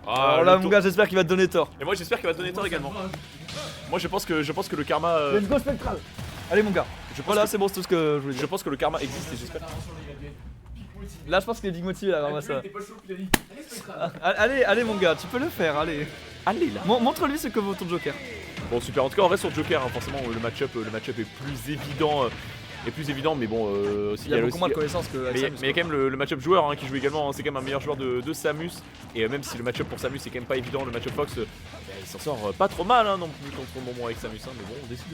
Alors là, mon gars, j'espère qu'il va te donner tort. Et moi j'espère qu'il va te donner tort également. Moi je pense que le karma. Let's go Spectral. Allez mon gars. Voilà, c'est bon, c'est tout ce que je voulais dire. Je pense que le karma existe et j'espère. Là, je pense qu'il est big motivé là, vraiment ça. Allez mon gars, tu peux le faire, allez. Allez là. Montre-lui ce que vaut ton Joker. Bon super, en tout cas on reste sur Joker, hein. Forcément le match-up est plus évident, mais bon aussi, il y a beaucoup moins de connaissances que mais il y a quand même le match-up joueur hein, qui joue également, hein. C'est quand même un meilleur joueur de Samus. Et même si le match-up pour Samus c'est quand même pas évident, le match-up Fox il s'en sort pas trop mal hein, non plus contre le moment avec Samus hein. Mais bon on décide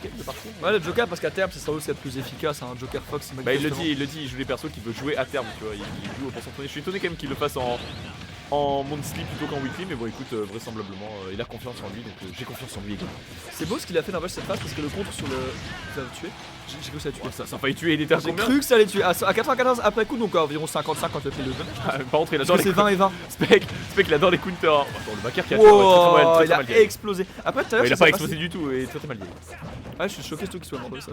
quand même de partir. Ouais le Joker parce qu'à terme c'est sans doute le plus efficace, un Joker Fox. Bah il le dit, il joue les persos qu'il veut jouer à terme, tu vois, il joue pour s'entraîner. Je suis étonné quand même qu'il le fasse en monthly plutôt qu'en weekly, mais bon écoute, vraisemblablement il a confiance en lui, donc j'ai confiance en lui également. C'est beau ce qu'il a fait n'empêche cette phase parce que le contre sur le... Ça va tuer. J'ai cru que ça allait tuer. Ça a failli tuer, il était à J'ai combien? cru que ça allait tuer, à 94 après coup, donc à environ 55 quand tu as fait le gun. Par contre il Parce adore que les c'est 20 et 20. Spec il adore les counters. Attends, le backer qui a Wow, très il a mal dit. explosé. Après tout à l'heure Il a pas explosé du tout et très mal dit. Ouais je suis choqué surtout qu'il soit mort de ça.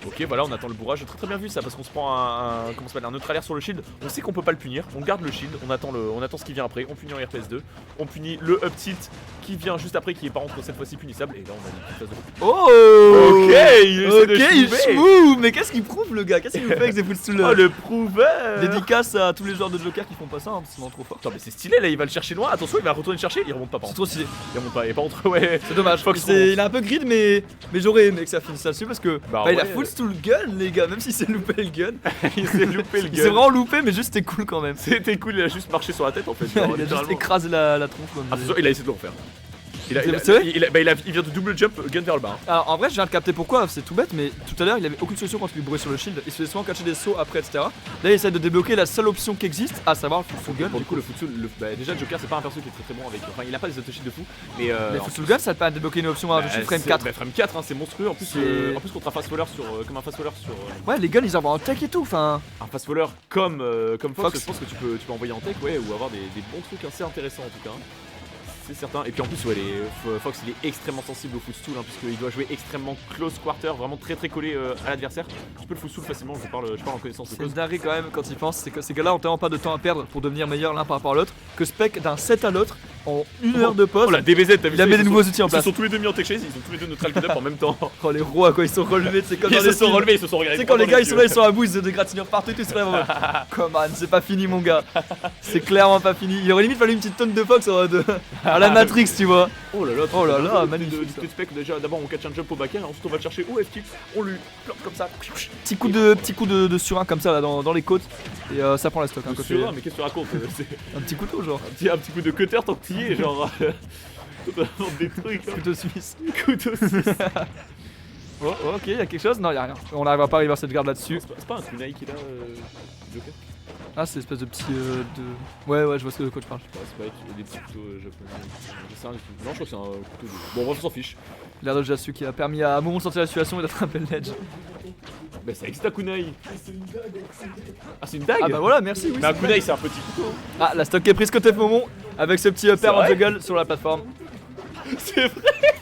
Ok voilà, on attend le bourrage, très bien vu ça, parce qu'on se prend un neutre alert sur le shield. On sait qu'on peut pas le punir, on garde le shield, on attend ce qui vient après, on punit en RPS 2, on punit le up tilt qui vient juste après, qui est par contre cette fois-ci punissable, et là on a une petite phase de... Oh ok, il essaie de il chouver. chouve. Mais qu'est-ce qu'il prouve le gars? Qu'est-ce qu'il nous fait avec ses footstools? Oh le prouveur. Dédicace à tous les joueurs de Joker qui font pas ça, hein, c'est vraiment trop fort. Attends mais c'est stylé là, il va le chercher loin, attention il va retourner le chercher, il remonte pas par C'est contre. trop stylé. Il remonte pas, et par contre ouais... C'est dommage, Fox il a un peu grid mais j'aurais aimé que ça finisse là-dessus parce que Bah, il a ouais. full stool gun les gars, même si c'est loupé le gun. il s'est loupé le Il s'est gun. vraiment loupé mais juste c'était cool quand même. C'était cool, il a juste marché sur la tête en fait. Il a juste littéralement. écrasé la tronche comme Attention, il a essayé de le refaire. C'est vrai Il vient de double jump gun vers le bas. Hein. Alors en vrai je viens de capter pourquoi, c'est tout bête mais tout à l'heure il avait aucune solution quand il bourrait sur le shield, il se faisait souvent catcher des sauts après etc. Là il essaie de débloquer la seule option qui existe, à savoir le full gun. Pour du coup le footstool, déjà Joker c'est pas un perso qui est très bon avec, enfin il a pas des auto-shields de fou, mais Le full gun ça te permet de débloquer une option à frame 4. Bah, frame 4 hein, c'est monstrueux, en plus contre un fast follower comme un fast follower sur... Ouais les guns ils envoient en tech et tout, enfin... Un fast follower comme Fox, je pense que tu peux envoyer en tech ouais, ou avoir des bons trucs assez intéressants en tout cas. C'est certain, et puis en plus ouais, Fox il est extrêmement sensible au footstool hein, puisqu'il doit jouer extrêmement close quarter, vraiment très collé à l'adversaire. Tu peux le footstool facilement, je parle en connaissance de C'est cause. dingue quand même quand il pense, c'est que ces gars-là ont tellement pas de temps à perdre pour devenir meilleurs l'un par rapport à l'autre que Spec d'un set à l'autre en une heure de pause. Oh la DBZ, t'as vu il a mis des nouveaux outils en place. Ils sont tous les deux mis en tech chase, ils ont tous les deux neutral cut up en même temps. Oh les rois quoi, ils sont relevés, c'est comme dans Ils les se sont films. relevés, ils se sont regardés. C'est quand les gars ils sont là, ils sont à bout, ils se dégratignent partout et tout, ils se relèvent en mode come on, c'est pas fini mon gars. C'est clairement pas fini. Il aurait limite fallu une petite tonne de Fox à la Matrix tu vois. Oh là là, magnifique. De spec déjà, d'abord on catch un jump au back ensuite on va le chercher au F-kick, on lui plante comme ça. Petit coup de surin comme ça là dans les côtes et ça prend la stock. Hein, Surin, mais qu'est-ce que tu racontes? C'est un petit couteau genre. un petit coup de cutter tant que t'y es, genre. Totalement des trucs. Hein. Couteau suisse. Couteau suisse. Oh, ok, y'a quelque chose? Non, y'a rien. On n'arrivera pas à arriver à cette garde là-dessus. C'est pas un kunai qu'il a, Joker? Ah, c'est espèce de petit. Ouais, je vois ce que de quoi tu parles. C'est pas des petits couteaux japonais. Non, je crois que c'est un couteau de. Bon, bref, on s'en fiche. L'air de Jasu qui a permis à Momo de sortir de la situation et d'attraper le ledge. Bah, ça existe un kunai. Ah, c'est une dague? Ah, bah voilà, merci, oui. Mais un kunai, c'est un petit couteau. Ah, la stock est prise côté Momon avec ce petit upper en juggle sur la plateforme. C'est vrai?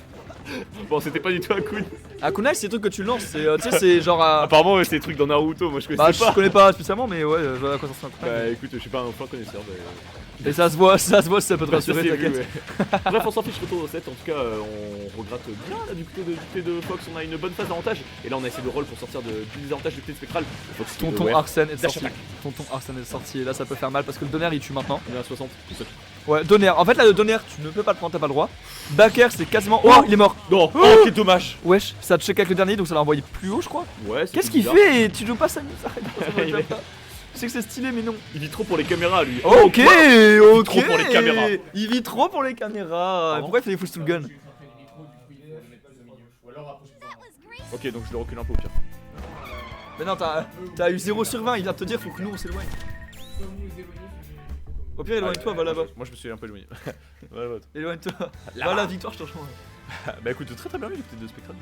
Bon, c'était pas du tout un kunai. Un kunai, c'est des trucs que tu lances, c'est tu sais, c'est genre à. Apparemment, ouais, c'est des trucs dans Naruto, moi je connaissais Bah, pas. je connais pas spécialement, mais ouais, je vois à quoi ça ressemble. Bah, écoute, je suis pas un fin connaisseur. Et ça se voit si ça peut te rassurer, Ça, c'est t'inquiète. vu, ouais. Bref, on s'en fiche, retour au 7. En tout cas, on regrette bien là du côté de Fox. On a une bonne phase d'avantage. Et là, on a essayé de roll pour sortir du désavantage du côté spectral. Tonton Arsène est Dash sorti. attack. Tonton Arsène est sorti et là ça peut faire mal parce que le Donner il tue maintenant. On est à 60. Ouais, Donner. En fait là le Donner tu ne peux pas le prendre, t'as pas le droit. Backer c'est quasiment. Oh, il est mort. Non, oh, quel dommage. Wesh, ça a check avec le dernier donc ça l'a envoyé plus haut je crois. Ouais, c'est Qu'est-ce qu'il bizarre. fait? Tu joues pas Samus? Il est- Je sais que c'est stylé mais non. Il vit trop pour les caméras, lui. Ok, ok. trop pour les caméras. Il vit trop pour les caméras. Pardon. Pourquoi il fait des full stool gun? Ok, donc je le recule un peu au pire. Mais non, t'as eu 0 sur 20, il vient de te dire faut que nous on s'éloigne. Au pire éloigne-toi, va là-bas. Moi, je me suis un peu éloigné. Voilà, Éloigne-toi. Là-bas. Va la victoire, je te rejoins. Bah écoute, très bien, il était de spectral.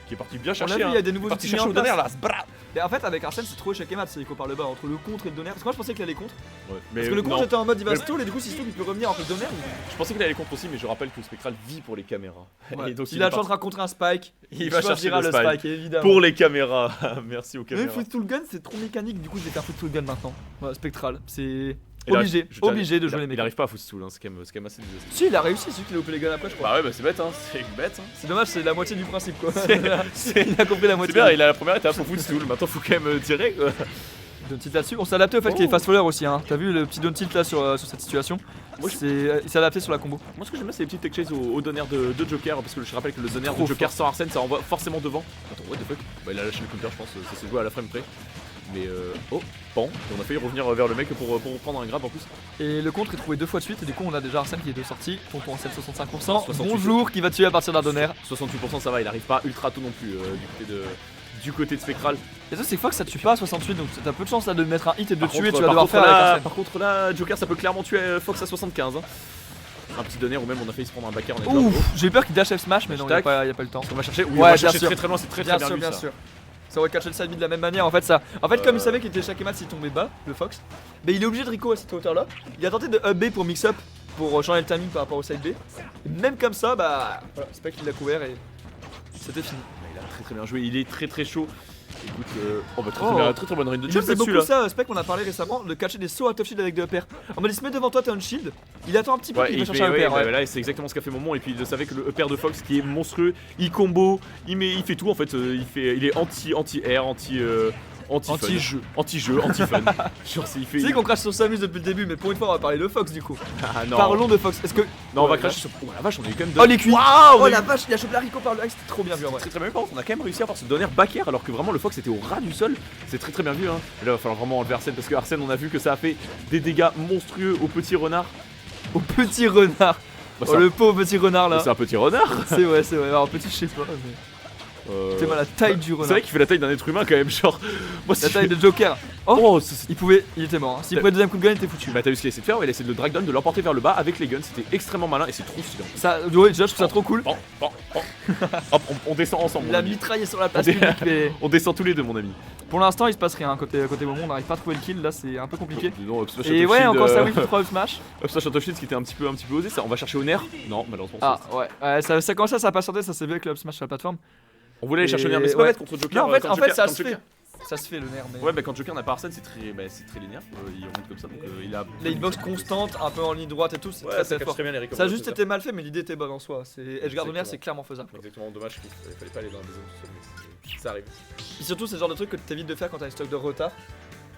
Qui est parti bien On l'a chercher. vu, il y a des nouveaux parti outils mis chercher en au dernier place. là. Bra. Et en fait avec Arsène c'est trop échec et mat, c'est qu'on parle bas entre le contre et le donner. Parce que moi je pensais qu'il allait contre. Ouais, Parce que le contre non. était en mode il va Le- stall et du coup si stall il peut revenir en fait donner. Je pensais qu'il allait contre aussi, mais je rappelle que Spectral vit pour les caméras. Ouais. Et donc, S'il a le choix de rencontrer un spike, Il va chercher choisira le le spike. spike évidemment. pour les caméras. Merci aux Mais caméras. Footstool Gun c'est trop mécanique, du coup je vais faire Footstool Gun maintenant. Voilà, spectral, c'est. Et là, Obligé, je tiens à- obligé de il jouer a- les mecs. Il arrive pas à footstool, hein, c'est quand même assez désastreux. Si, il a réussi, c'est celui qui a loupé les guns après, je crois. Bah ouais, bah c'est bête, hein, c'est bête. Hein. C'est dommage, c'est la moitié du principe quoi. C'est Il a compris la c'est moitié. bien, il a la première étape au footstool, maintenant faut quand même tirer quoi. Down tilt là-dessus. On s'est adapté au fait qu'il est fast follower aussi. Hein. T'as vu le petit down tilt là sur cette situation. Moi, Il s'est adapté sur la combo. Moi ce que j'aime bien c'est les petites tech chases au donner de Joker parce que je rappelle que le donner Trop de Joker fort. sans Arsène ça envoie forcément devant. Attends, what the fuck. Bah il a lâché le counter je pense, ça s'est joué à la frame près. Mais oh, pan, et on a failli revenir vers le mec pour prendre un grab en plus. Et le contre est trouvé 2 fois de suite. Et du coup, on a déjà Arsène qui est de sortie. Tonton Arsène 65%. 68. Bonjour qui va tuer à partir d'un donner. 68% ça va, il arrive pas ultra tôt non plus du côté de Spectral. Et ça, c'est que Fox ça tue pas à 68. Donc t'as peu de chance là de mettre un hit et de Par tuer. contre, Tu vas par devoir contre, faire là, avec Arsène. par contre là, Joker ça peut clairement tuer Fox à 75. Hein. Un petit donner ou même on a failli se prendre un backer, on est Ouf, j'ai eu peur qu'il dash F smash, mais non, Tac. y a pas le temps. On va chercher, oui, Ouais, on va bien chercher sûr. très très loin, c'est très Bien très sûr, vu bien ça. sûr. Ça aurait catché le side B de la même manière en fait ça. En fait comme il savait qu'il était chaque match s'il tombait bas, le Fox, mais il est obligé de Rico à cette hauteur là. Il a tenté de up B pour mix up pour changer le timing par rapport au side B. Et même comme ça bah voilà, c'est pas qu'il l'a couvert et c'était fini. Il a très bien joué, il est très très chaud. Écoute, oh bah très bonne range de J'aime jump c'est là-dessus beaucoup là. ça, Spec on a parlé récemment, de catcher des sauts à top shield avec des uppers. En mode il se met devant toi, t'as un shield, il attend un petit peu Ouais, qu'il il va fait, chercher un upper. ouais, Ouais. là c'est exactement ce qu'a fait Momon et puis il savait que le upper de Fox qui est monstrueux, il combo, il fait tout en fait, il est anti-air, Anti-jeu. anti-jeu, anti-fun. Genre il fait. Tu sais qu'on crache sur Samus depuis le début, mais pour une fois on va parler de Fox du coup. Ah non. Parlons de Fox. Est-ce que. Non, on va Ouais, cracher sur. Oh la vache, on est quand même. Oh les cuits. Waouh, Oh la vache, il a chopé la Rico par le high, c'était trop bien vu en vrai. Très très bien vu, par contre, on a quand même réussi à avoir ce donner back air alors que vraiment le Fox était au ras du sol. C'est très très bien vu, hein. Et là, il va falloir vraiment enlever Arsène parce que Arsène, on a vu que ça a fait des dégâts monstrueux au petit renard. Au petit renard. Bah, Oh le pauvre petit renard là. c'est un petit renard. C'est vrai, c'est vrai. Alors petit je sais pas, mais. C'est mal la taille du C'est renard. vrai qu'il fait la taille d'un être humain quand même, genre. Moi, La si taille je- de Joker. Oh, Oh, c'est. il était mort. Hein. S'il prenait le deuxième coup de gun, il était foutu. Bah t'as vu ce qu'il a essayé de faire, il a essayé de le drag down, de l'emporter vers le bas avec les guns, c'était extrêmement malin et c'est trop stylé. Ça, ouais, déjà je trouve ça trop cool. Bon, Hop, on descend ensemble. Il mon a ami. mitraillé sur la place On est- publique, mais On descend tous les deux, mon ami. pour l'instant il se passe rien. Côté moment, on n'arrive pas à trouver le kill. Là, c'est un peu compliqué. Non, up smash, Et out of ouais, shield, encore ça, oui, 3 up smash. Up smash, out of shield, ce qui était un petit peu osé. Ça, on va chercher au nerf. Non, malheureusement. Ah ouais, ça commence à patienter, ça s'est vu avec le up smash sur la plateforme. On voulait aller chercher le Et nerf, mais c'est pas ouais. bête contre Joker. Non, en fait, quand Joker- ça quand se Joker- fait. Ça se fait le nerf, mais. Ouais, bah quand Joker n'a pas Arsène, c'est très linéaire. Il remonte comme ça, donc il a. La hitbox constante, un peu en ligne droite et tout, c'est Ouais, très ça très fort. très bien les Ça a juste été mal fait, mais l'idée était bonne en soi. C'est Edgeguard au nerf, Exactement. c'est clairement faisable. Exactement, dommage qu'il fallait pas aller dans la zone tout seul, mais ça arrive. Et surtout, c'est le genre de truc que t'évites de faire quand t'as un stock de retard.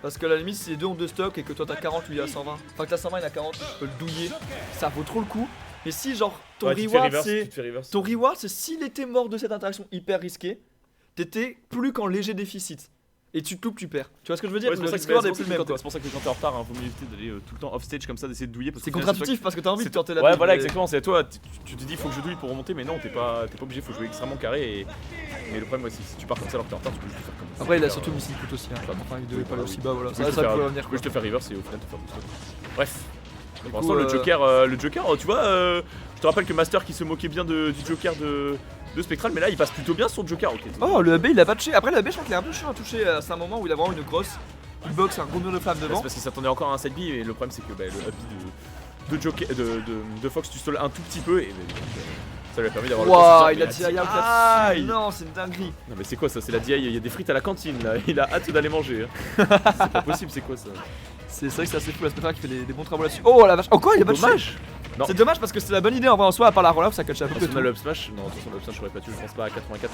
Parce que à la limite, si les deux ont de stock et que toi t'as 40, lui il a 120, enfin que t'as 120, il a 40, tu peux le douiller, ça vaut trop le coup. Mais si, genre, ton reward c'est. Ton reward, c'est s'il était mort de cette interaction hyper risquée, t'étais plus qu'en léger déficit. Et tu te loupes, tu perds. Tu vois ce que je veux dire? Ouais, c'est Le pour ça risk reward est que plus le même, quoi. c'est pour ça que quand t'es en retard, vaut mieux éviter d'aller tout le temps off stage comme ça, d'essayer de douiller. C'est contre-intuitif parce que t'as envie de tenter la Ouais, douille, voilà, mais- exactement. C'est à toi. Tu te dis, faut que je douille pour remonter, mais non, t'es pas obligé. Faut jouer extrêmement carré. Mais le problème, ouais, si tu pars comme ça alors que t'es en retard, tu peux juste faire comme ça. Après, il a surtout missile put aussi. Hein. Enfin, il devait pas aller aussi bas, voilà. Ça pouvait revenir. Tu peux juste te faire reverse et au final te faire booster. Bref. Pour coup, l'instant, le Joker, tu vois, je te rappelle que Master qui se moquait bien du Joker de Spectral, mais là il passe plutôt bien son Joker. Ok. Oh, le AB il a pas touché. Après, le AB, je crois qu'il est un peu chiant à toucher. C'est un moment où il a vraiment une grosse hitbox, un gros mur de flamme C'est devant. parce qu'il s'attendait encore à un side B, et le problème c'est que le up B de Joker, de Fox, tu stolles un tout petit peu, et ça lui a permis d'avoir le Waouh, pass il a de dit jump, mais aïe. aïe. Non, c'est une dinguerie. Non mais c'est quoi ça? C'est la DI, il y a des frites à la cantine là, il a hâte d'aller manger. Hein. C'est pas possible, c'est quoi ça? C'est vrai que c'est assez fou, la Spectre qui fait des bons travaux là-dessus. Oh la vache, encore il a pas touché. Dommage. Non. C'est dommage parce que c'est la bonne idée en vrai en soi, à part la roll-up, ça catch à peu Ah, près si on a tout. le up smash, non attention le up smash j'aurais pas tué, je pense pas à 84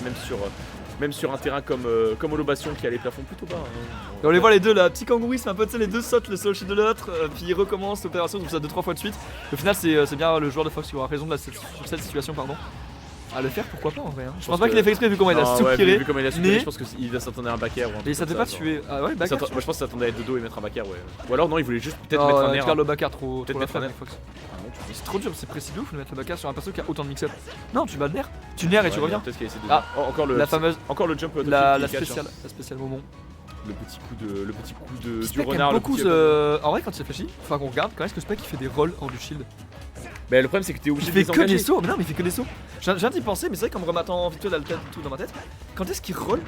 même sur un terrain comme Holobation qui a les plafonds plutôt bas. Hein. Et on les voit les deux là, petit kangourisme un peu, tu sais, les deux sautent le solo shield de l'autre, puis ils recommencent l'opération, donc ça 2-3 fois de suite. Au final, c'est bien le joueur de Fox qui aura raison sur cette situation, pardon. À le faire, pourquoi pas en vrai. Hein. Je pense pas qu'il ait fait exprès vu comment il a soupiré. Vu comment il a soupiré, mais- je pense qu'il s'attendait à un back air ou un truc Et ça comme devait pas genre. tuer. Ah ouais, back air. Moi je pense qu'il s'attendait à être de dos et mettre un back air, ouais. Ou alors non, il voulait juste peut-être Non, mettre un tu air. regardes le back air trop Peut-être la mettre un flemme air. Fox. Ah non, tu C'est trop dur, c'est précis de ouf de mettre le back air sur un perso qui a autant de mix-up. Non, tu bats de l'air, tu nair et tu reviens. Peut-être qu'il a essayé de. Ah, Oh, encore le jump la qui catch, hein. spéciale moment. Le petit coup du Spec aime renard. beaucoup petit- En vrai, quand il réfléchit, faut qu'on regarde quand est-ce que Spec il fait des rolls hors du shield. Mais le problème c'est que t'es obligé Il de fait les que engager. des sauts, mais non, mais il fait que des sauts. Je viens d'y penser, mais c'est vrai qu'en me remettant vite fait la tête tout dans ma tête, quand est-ce qu'il roll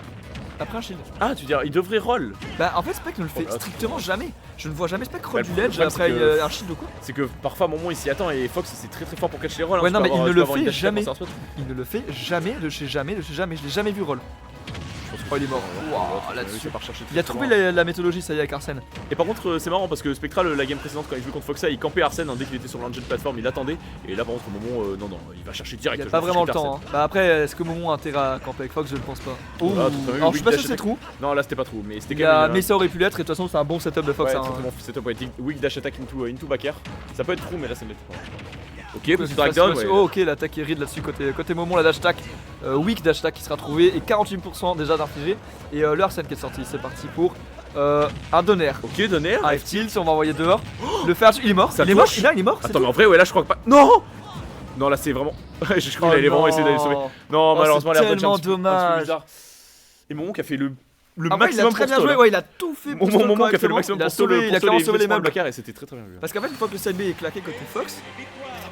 après un shield? Ah, tu veux dire, il devrait roll. Bah, en fait, Spec ne le fait Oh là, strictement jamais. Je ne vois jamais Spec roll Bah, du le ledge problème, après c'est que- un shield ou quoi. C'est que parfois à un moment il s'y attend et Fox c'est très très fort pour catch les rolls. Ouais, hein. non, Tu mais peux il avoir- ne tu peux le avoir une fait dash attack jamais. pour sortir. Il ne le fait jamais, de chez jamais. Je l'ai jamais vu roll. Oh, il est mort. Waouh, là-dessus. Il a trouvé la méthodologie, ça y est, avec Arsène. Et par contre, c'est marrant parce que Spectral, la game précédente, quand il jouait contre Foxa, il campait Arsène dès qu'il était sur l'engine plateforme, il attendait. Et là, par contre, au moment, non, il va chercher direct. Il a pas vraiment le temps. Bah après, est-ce que Momon a intérêt à camper avec Fox? Je ne pense pas. Oh, alors je suis pas sûr que c'est trou. Non, là c'était pas trou, mais c'était quand même. Mais ça aurait pu l'être, et de toute façon, c'est un bon setup de Fox. Ouais, setup weak dash attack into back air. Ça peut être trou, mais là ça me l'est pas. Ok, petit drag down. Oh, ok, l'attaque est read là-dessus côté Momon, la dash attack. Weak dash attack qui sera trouvé, et 48% déjà d'infligé. Et le Arsène qui est sorti, c'est parti pour un Donner. Ok, Donner. Avec tilt, on va envoyer dehors. Le faire, il est mort. Il est mort. Il est mort. Attends, mais en vrai, ouais, là je crois que pas. Non! Non, là c'est vraiment. Je crois qu'il allait vraiment essayer d'aller le sauver. Non, malheureusement, c'est tellement dommage. Et Momon qui a fait le maximum. Il a très bien joué, ouais, il a tout fait. Momon qui a fait le maximum pour sauver les meubles. Et c'était très bien vu. Parce qu'en fait, une fois que le side B est claqué côté Fox,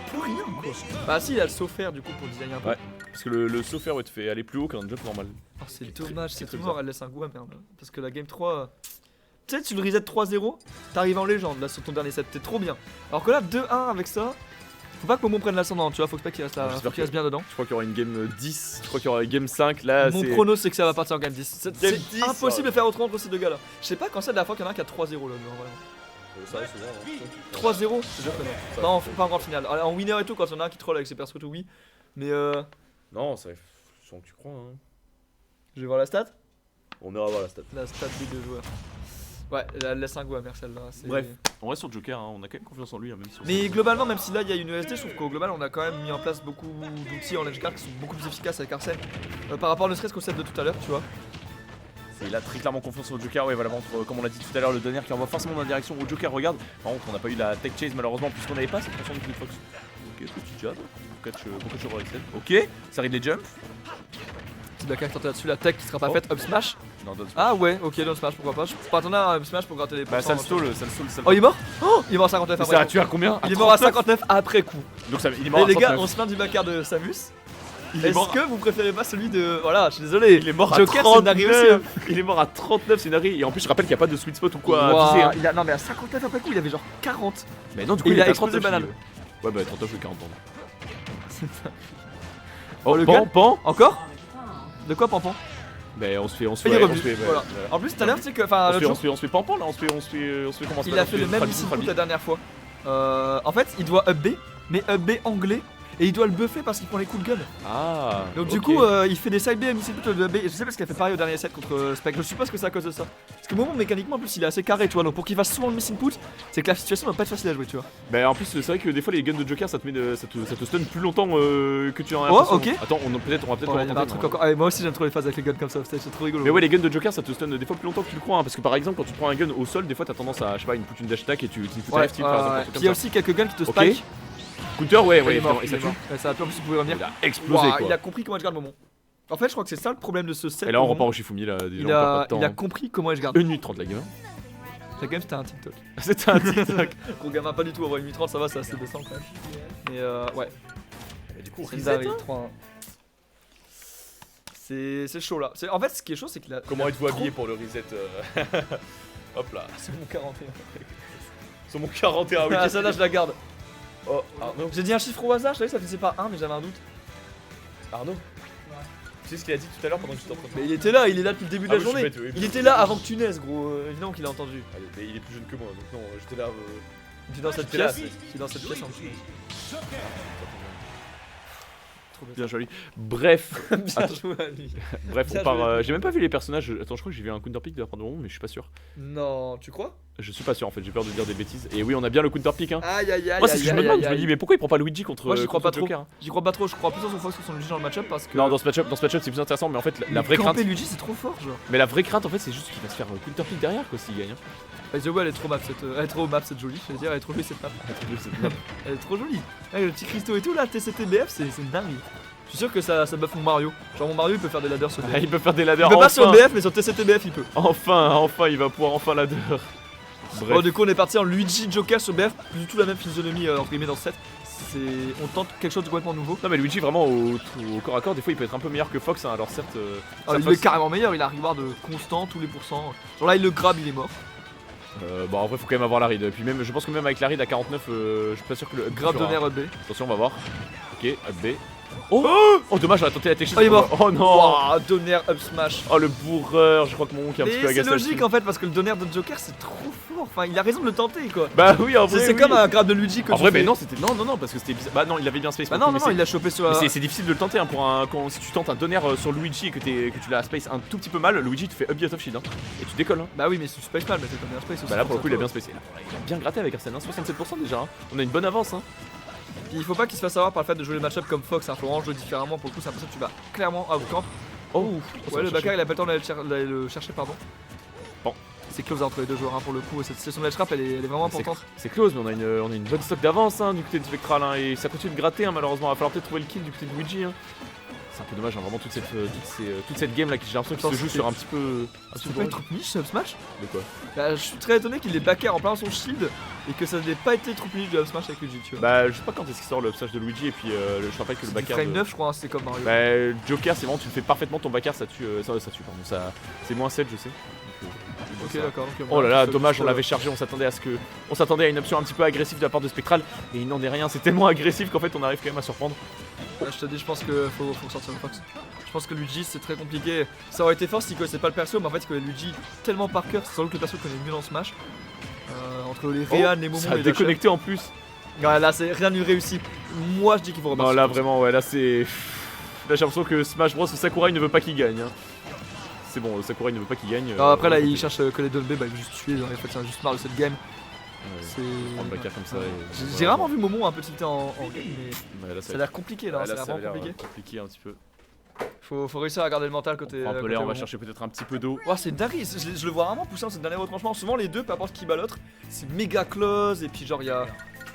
plus rien quoi. Bah si, il a le saut faire du coup pour designer un peu. Ouais, parce que le saut faire te fait aller plus haut qu'un jump normal. Oh, c'est dommage, c'est tout mort, elle laisse un goût amer. Parce que la game 3. Tu sais, tu le reset 3-0, t'arrives en légende là sur ton dernier set, t'es trop bien. Alors que là, 2-1 avec ça, faut pas que Momon prenne l'ascendant, tu vois, faut pas qu'il reste, reste bien dedans. Je crois qu'il y aura une game 10, je crois qu'il y aura une game 5 là. Mon prono c'est que ça va partir en game 10. C'est impossible de faire autrement entre ces deux gars là. Je sais pas quand c'est la dernière fois qu'il y en a un qui a 3-0 là, ça arrive souvent. 3-0 c'est déjà très non, pas en grande finale. En winner et tout, quand il y en a un qui troll avec ses persos tout, oui. Mais non, ça sans que tu crois. Hein. Je vais voir la stat. On ira voir la stat. La stat des deux joueurs. Ouais, elle laisse un goût amer celle-là. Bref, on reste sur Joker, hein. On a quand même confiance en lui. Hein, même si mais globalement, même si là il y a une ESD, je trouve qu'au global on a quand même mis en place beaucoup d'outils en lane card qui sont beaucoup plus efficaces avec Arsène par rapport ne serait-ce qu'au set de tout à l'heure, tu vois. Il a très clairement confiance au Joker, ouais, voilà, comme on l'a dit tout à l'heure, le Donner qui envoie forcément dans la direction au Joker. Regarde, par contre, on n'a pas eu la tech chase malheureusement, puisqu'on n'avait pas cette fonction de Fox. Ok, petit jab, catch over Excel. Ok, ça arrive les jumps. Petit backer qui tente là-dessus, la tech qui sera pas faite, up smash. Non, down smash. Ah ouais, ok, down smash, pourquoi pas. Je peux attendre un up smash pour gratter les points. Bah, ça le stall. Oh, il est mort? Oh, il est mort à 59 après. Ça a tué à combien? Il est mort à 59 après coup. Donc il est mort à 39. Et les gars, on se plaint du backer de Samus. Est-ce que vous préférez pas celui de. Voilà, je suis désolé. Il est mort à Joker, 39. Il est mort à 39 scénarios. Et en plus, je rappelle qu'il n'y a pas de sweet spot ou quoi à viser. Hein. Non, mais à 59 après coup, il avait genre 40. Mais non, du coup, il a explosé banane. Ouais, bah 39 ou 40 ans. Oh, le Pan encore? De quoi Pampan? Bah on se fait voilà. En plus tout à l'heure tu sais que on se fait Pampan là, on se fait comment ça. Il a fait le même missile la dernière fois. En fait il doit up B, mais up B anglais. Et il doit le buffer parce qu'il prend les coups de gun. Ah. Donc du coup il fait des side B, missile put de B. Et je sais parce qu'il a fait pareil au dernier set contre Spec. Je suppose que c'est à cause de ça. Parce que Momon mécaniquement en plus il est assez carré, tu vois. Donc pour qu'il fasse souvent le missing put, c'est que la situation va pas être facile à jouer, tu vois. Bah en plus c'est vrai que des fois les guns de Joker ça te stun plus longtemps que tu en as. Oh ok. Attends on va peut-être un truc encore. Ah, moi aussi j'aime trop les phases avec les guns comme ça, c'est trop rigolo. Mais ouais les guns de Joker ça te stun des fois plus longtemps que tu le crois, hein, parce que par exemple quand tu prends un gun au sol des fois t'as tendance à je sais pas une dash attack et tu fous un F-tilt par exemple. Il y a aussi quelques guns qui te spike. Counter, ouais, il est mort, et ça tue. Ça a pu en plus pouvoir revenir. Il a explosé quoi. Il a compris comment je garde Momon. En fait, je crois que c'est ça le problème de ce set. Et là, on repart au Shifumi là. Il a compris comment je garde. 1 minute 30 la game. La game, c'était un TikTok. C'était un TikTok. Gros gamin, pas du tout. Avoir 1 minute 30, ça va, c'est assez décent quand même. Mais ouais. Et du coup, reset 3-1. C'est chaud là. En fait, ce qui est chaud, c'est qu'il a. Comment êtes-vous habillé pour le reset? Hop là. C'est mon 41. C'est mon 41, oui. Ah, ça là, je la garde. Oh, Arnaud. J'ai dit un chiffre au hasard, je savais que ça faisait pas 1, mais j'avais un doute. Arnaud? Tu sais ce qu'il a dit tout à l'heure pendant que tu t'en train de... Mais il était là depuis le début de la journée. Bête, oui, il était là avant que tu naisses, gros. Évidemment qu'il a entendu. Allez, il est plus jeune que moi, donc non, j'étais là. Tu es dans cette pièce? Je suis dans cette pièce en dessous. Bien joli. Bref. Bien joué à lui. Bref, on part. J'ai même pas vu les personnages. Attends, je crois que j'ai vu un counter pick de la part de Momon, mais je suis pas sûr. Non, tu crois? Je suis pas sûr en fait, j'ai peur de dire des bêtises. Et oui, on a bien le counter pick. Hein. Aïe aïe aïe. Moi, c'est ce que je me demande. Je me dis, mais pourquoi il prend pas Luigi contre. Moi, j'y crois pas trop. Joker, hein. J'y crois pas trop. Je crois plus en son Fox que son Luigi dans le match-up parce que. Non, dans ce match-up, c'est plus intéressant. Mais en fait, la vraie crainte. Luigi, c'est trop fort, genre. Mais la vraie crainte, en fait, c'est juste qu'il va se faire counter pick derrière quoi s'il gagne. By the way, elle est trop map cette jolie. Je veux dire, elle est trop jolie cette map. Elle est trop jolie. Le petit cristaux et tout là, TCTBF, c'est dingue. Je suis sûr que ça buff mon Mario. Genre mon Mario il peut faire des ladders sur BF. Il peut faire des ladders. Il peut pas sur BF mais sur TCTBF il peut. Enfin, il va pouvoir enfin ladder. Bref. Bon, du coup on est parti en Luigi Joker sur BF, plus du tout la même physionomie entre guillemets dans ce set. On tente quelque chose de complètement nouveau. Non mais Luigi vraiment au corps à corps des fois il peut être un peu meilleur que Fox hein. Alors certes il est carrément meilleur, il a un reward constant tous les pourcents. Genre là il le grab, il est mort. Bon en vrai faut quand même avoir la read. Et puis même je pense que même avec la read à 49 je suis pas sûr que le grab donner up B. Attention on va voir. Ok up B. Oh dommage, j'aurais tenté la tech. Oh, il est mort. Oh non. Wow, Donner up smash. Oh le bourreur, je crois que mon oncle est un petit peu Mais c'est agacé. logique en fait parce que le Donner de Joker c'est trop fort. Enfin, il a raison de le tenter quoi. Bah oui, en vrai. C'est comme un grab de Luigi que En tu vrai, fais. mais non, c'était. Non, parce que c'était bizarre. Bah non, il avait bien space. Bah non, il l'a chopé sur. C'est difficile de le tenter hein, si tu tentes un Donner sur Luigi et que tu l'as space un tout petit peu mal, Luigi te fait up out of shield hein, et tu décolles. Hein. Bah oui, mais c'est space mal, mais c'est comme bien space aussi. Bah là pour le coup, il a bien spacé. Il a bien gratté avec Arsène, hein, 67% déjà. Hein. On a une bonne avance. Hein. Puis il faut pas qu'il se fasse avoir par le fait de jouer les match-up comme Fox, hein. Faut vraiment jouer différemment. Pour le coup, c'est l'impression que tu vas clairement outcamp. Oh, ouais, le backer il a pas le temps d'aller le chercher, pardon. Bon. C'est close entre les deux joueurs hein, pour le coup. Cette situation de trap elle est vraiment importante. C'est close, mais on a une bonne stock d'avance hein, du côté de Spectral hein, et ça continue de gratter hein, malheureusement. Il va falloir peut-être trouver le kill du côté de Luigi. Hein. C'est un peu dommage, hein, vraiment toute cette game là qui j'ai l'impression qu'il se joue sur un petit peu. Tu peux pas être niche ce smash? De quoi? Bah, je suis très étonné qu'il ait backer en plein son shield et que ça n'ait pas été trop niche du up smash avec Luigi, tu vois. Bah, je sais pas quand est-ce qu'il sort le smash de Luigi et puis je rappelle que le backer. Frame 9, je crois, hein, c'est comme Mario. Bah, Joker, c'est vraiment tu le fais parfaitement ton backer, ça tue, pardon, ça c'est moins 7, je sais. Ok, d'accord. Oh là là, dommage, on l'avait chargé, on s'attendait à une option un petit peu agressive de la part de Spectral et il n'en est rien, c'est tellement agressif qu'en fait on arrive quand même à surprendre. Ouais, je te dis, je pense que faut sortir le Fox. Je pense que Luigi c'est très compliqué. Ça aurait été fort s'il connaissait pas le perso, mais en fait il connaît Luigi tellement par cœur, c'est sans doute le perso connaît mieux dans Smash. Entre les Réan, les Momo ça a et déconnecté en plus. Ouais, là c'est rien de réussi. Moi je dis qu'il faut repartir. Non, là vraiment, ouais, là c'est. Là j'ai l'impression que Smash Bros. Sakurai ne veut pas qu'il gagne. Hein. C'est bon, Sakurai ne veut pas qu'il gagne. Non, après là il cherche que les Dolby, bah il veut juste tuer, en fait c'est juste marre de cette game. C'est. Prendre backer comme ça. J'ai rarement vu Momo un peu tilté en game, mais là, ça a l'air compliqué là, ça a l'air vraiment compliqué un petit peu. Faut réussir à garder le mental côté. On prend un peu l'air, on va chercher peut-être un petit peu d'eau. Oh, c'est dingue, je le vois rarement pousser dans cette dernière retranchement. Souvent les deux, peu importe qui bat l'autre, c'est méga close et puis genre il y a.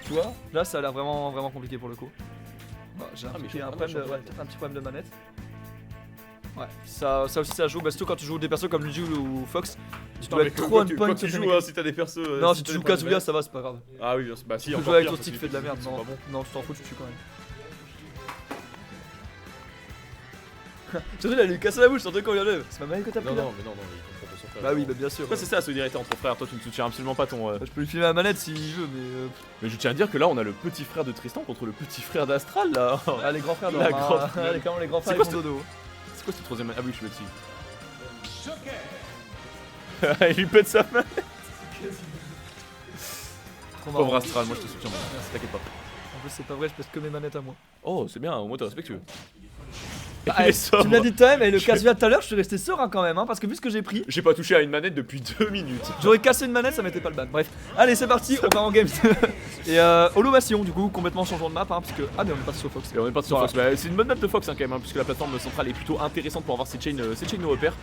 Tu vois, là ça a l'air vraiment compliqué pour le coup. Bah, j'ai un petit problème de manette. Ouais, ça aussi ça joue, bah surtout quand tu joues des persos comme Luigi ou Fox, tu dois être trop on point. Quand tu joues, hein, si t'as des persos. Non, si tu joues Kazuya, ça va, c'est pas grave. Ah oui, bah si, tu peux jouer avec ton stick qui fait de la merde, non, tu t'en fous, tu tues quand même. Surtout il a lui cassé la bouche, surtout quand il enlève. C'est ma manette que t'as pris là. Non, mais non, il comprend son frère. Bah oui, bah bien sûr. Pourquoi c'est ça la solidarité entre frères? Toi tu ne soutiens absolument pas ton. Je peux lui filer la manette s'il veut, mais. Mais je tiens à dire que là on a le petit frère de Tristan contre le petit frère d'Astral là. Ah, les grands frères, la grande. Les grands frères, ils font dodo. C'est quoi ce troisième? Ah oui, je suis le dessus. Il lui pète sa main. Pauvre Astral, moi je te soutiens, t'inquiète pas. En plus, c'est pas vrai, je pèse que mes manettes à moi. Oh, c'est bien, au moins t'es respectueux. Bah, tu me l'as dit toi-même, et le Kazuya tout à l'heure, je suis resté serein quand même, hein, parce que vu ce que j'ai pris. J'ai pas touché à une manette depuis 2 minutes. J'aurais cassé une manette, ça mettait pas le ban. Bref, allez, c'est parti, on va en game. Et Holomation, du coup, complètement changeant de map, hein, parce que. Ah, mais on est parti sur Fox. Et on est parti sur Fox, bah, c'est une bonne map de Fox hein, quand même, hein, puisque la plateforme centrale est plutôt intéressante pour avoir ses chains de repères.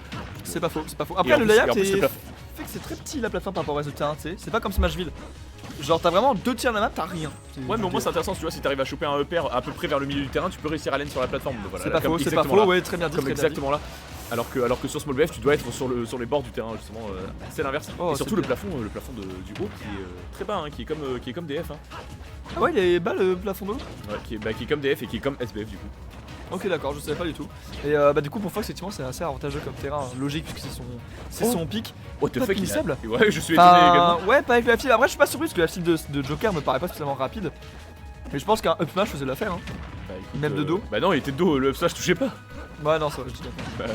C'est pas faux, c'est pas faux. Après, le layout fait que c'est très petit la plateforme par rapport au reste de terrain, tu sais. C'est pas comme Smashville. Genre t'as vraiment 2 tiers de la map, t'as rien. Ouais mais au moins c'est intéressant, tu vois, si t'arrives à choper un repère à peu près vers le milieu du terrain, tu peux réussir à land sur la plateforme. Voilà, c'est pas faux, ouais, très bien dit. Comme exactement là. Alors que sur Small BF tu dois être sur les bords du terrain justement, c'est l'inverse. Et surtout le plafond du haut qui est très bas, hein, qui est comme DF. Hein. Ah ouais, il est bas le plafond d'eau. Ouais, qui est comme DF et qui est comme SBF du coup. Ok d'accord, je savais pas du tout. Et bah du coup pour Fox effectivement c'est assez avantageux comme terrain, logique puisque c'est son pic. What the fuck, finissable. Ouais, je suis étonné également. Ouais, pas avec la file. Après je suis pas surpris parce que la file de Joker me paraît pas spécialement rapide. Mais je pense qu'un up smash faisait l'affaire hein. Bah, écoute, même de dos. Bah non, il était de dos, le up smash touchait pas. Ouais non, ça va, je dis d'accord. Bah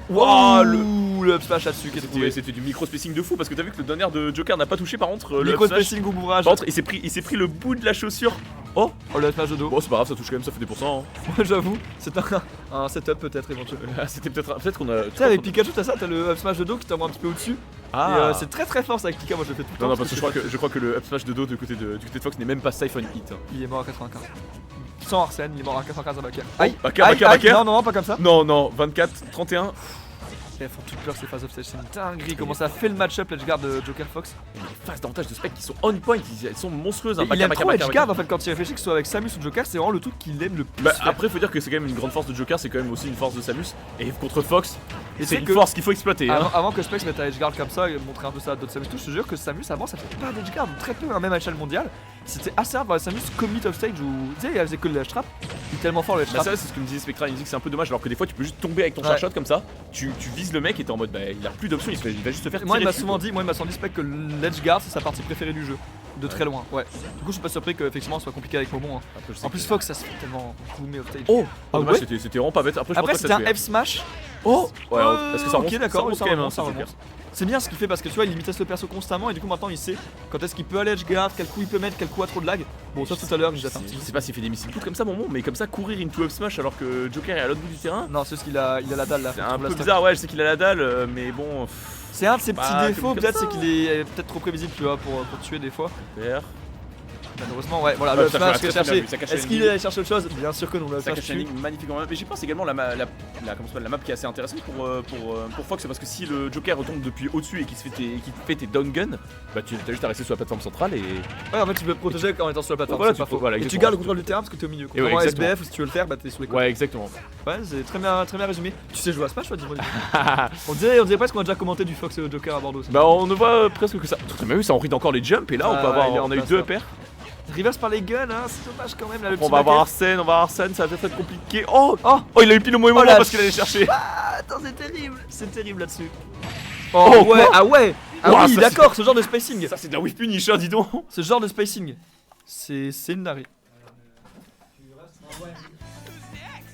oui. Waouh, le up smash là-dessus qui était trouvé. C'était du micro spacing de fou parce que t'as vu que le donner de Joker n'a pas touché par contre le micro spacing au bourrage. Par contre, il s'est pris le bout de la chaussure. Oh le smash de dos. Bon c'est pas grave, ça touche quand même, ça fait des pourcents. Ouais j'avoue, c'est un setup peut-être éventuellement. C'était peut-être qu'on a. Tu sais avec Pikachu t'as ça, t'as le up smash de dos qui tombe un petit peu au-dessus. Ah. Et c'est très fort ça avec Pika, moi je le fais tout le temps. Non parce que je crois que le up smash de dos du côté de Fox n'est même pas Siphon Hit. Il est mort à 95. Sans Arsène, il est mort à 95 à Baker. Aïe, Baker. Non, pas comme ça. Non, 24, 31. Elles font toutes peur ces phases offstage, c'est une dinguerie. Comment ça fait le match-up l'edgeguard de Joker Fox. Les phases d'avantage de spec qui sont on point, elles sont monstrueuses. Il aime trop edgeguard en fait quand il réfléchit, que ce soit avec Samus ou Joker, c'est vraiment le truc qu'il aime le plus. Bah après faut dire que c'est quand même une grande force de Joker, c'est quand même aussi une force de Samus. Et contre Fox, c'est une force qu'il faut exploiter. Avant que Spec se mette à edgeguard comme ça et montrer un peu ça à d'autres Samus, je te jure que Samus avant ça fait pas d'edgeguard, très peu, même à l'échelle mondiale. C'était assez rare de voir Samus commit offstage où tu sais, elle faisait que le ledge trap. Il est tellement fort le ledge trap. Bah ça c'est ce que me disait Spectra, il me dit que c'est un peu dommage alors que des fois tu peux juste tomber avec ton charshot comme ça, tu vises le mec et t'es en mode bah il a plus d'options, il va juste se faire tirer. Moi il m'a souvent dit Spec que le ledge guard c'est sa partie préférée du jeu. de très loin. Ouais. Du coup, je suis pas surpris qu'effectivement, ce soit compliqué avec Momon. Hein. En plus, Fox, ça se fait tellement boomer off stage. Oh, ah dommage, ouais. c'était vraiment pas bête. Après c'était un F smash. Oh, ouais, parce que ça remonte. Ok, d'accord, ça remonte. Joker. C'est bien ce qu'il fait parce que tu vois, il limitait le perso constamment et du coup, maintenant, il sait quand est-ce qu'il peut aller edge guard, quel coup il peut mettre, quel coup a trop de lag. Bon, ça tout à l'heure, j'ai fait un petit. Je sais pas s'il fait des missiles comme ça, Momon, mais comme ça, courir into F smash alors que Joker est à l'autre bout du terrain. Non, c'est parce qu'il a la dalle là. C'est un peu bizarre, ouais, je sais qu'il a la dalle, mais bon. C'est un de ses petits défauts, peut-être, c'est qu'il est peut-être trop prévisible, tu vois, pour tuer des fois. Malheureusement, ouais, voilà, le smash que chercher. Est-ce qu'il est allé chercher autre chose? Bien sûr que non, le smash tue. Magnifiquement. Mais j'y pense également la map qui est assez intéressante pour Fox, parce que si le Joker retombe depuis au-dessus et qu'il fait tes down gun, bah tu as juste à rester sur la plateforme centrale et. Ouais, en fait, tu peux te protéger en étant sur la plateforme, c'est pas faux. Et tu gardes le contrôle du terrain parce que t'es au milieu. Contrairement à SBF, si tu veux le faire, bah t'es sur les côtés. Ouais, exactement. Ouais, c'est très bien résumé. Tu sais jouer à Smash, toi, dis-moi. On dirait presque qu'on a déjà commenté du Fox Joker à Bordeaux. Bah, on ne voit presque que ça. T'as même vu, ça enride encore les jumps et là, on a eu 2 pairs. Reverse par les guns, hein, c'est dommage quand même là, le on va avoir Arsène, ça va peut-être être compliqué. Oh, il a eu pile au moment parce qu'il allait chercher. Ah, attends, c'est terrible là-dessus. Oh ouais, ah ouais. Ah oui, d'accord, ce genre de spacing. Ça c'est de la whiff punish, dis donc. Ce genre de spacing, c'est une dinguerie.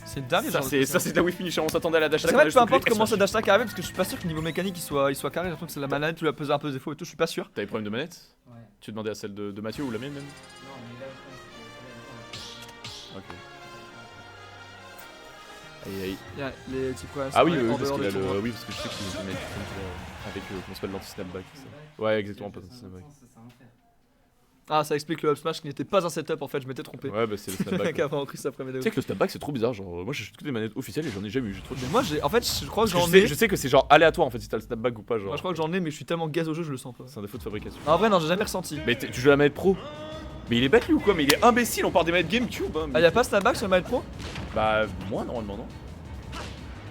C'est dingue. Ça c'est de la whiff finish, on s'attendait à la dash attack. En fait, peu importe comment ça dash attack arrive parce que je suis pas sûr que niveau mécanique il soit carré. J'ai l'impression que c'est la manette, tu lui as pesé un peu des défauts et tout, je suis pas sûr. T'as des problèmes de manette? Ouais. Tu demandais à celle de Mathieu ou la mienne même? Non, mais là, ok. Aïe. Il y a les petits problèmes. Ah oui, parce qu'il a le. Oui, parce que je sais qu'il met avec comment s'appelle l'anti-snapback. Ouais, exactement, pas l'anti-snapback. Ah, ça explique le up smash qui n'était pas un setup en fait, je m'étais trompé. Ouais, bah c'est le snapback. Tu sais que le snapback c'est trop bizarre, genre moi j'achète toutes les manettes officielles et j'en ai jamais eu, j'ai trop de chance. Moi en fait, je crois que j'en ai. Je sais que c'est genre aléatoire en fait si t'as le snapback ou pas, genre. Moi je crois que j'en ai, mais je suis tellement gaz au jeu, je le sens pas. C'est un défaut de fabrication. En vrai, non, j'ai jamais ressenti. Mais tu joues à la manette pro? Mais il est bête lui ou quoi? Mais il est imbécile, on part des manettes GameCube. Hein, Ah, y'a pas snapback sur la manette pro? Bah, moi normalement non.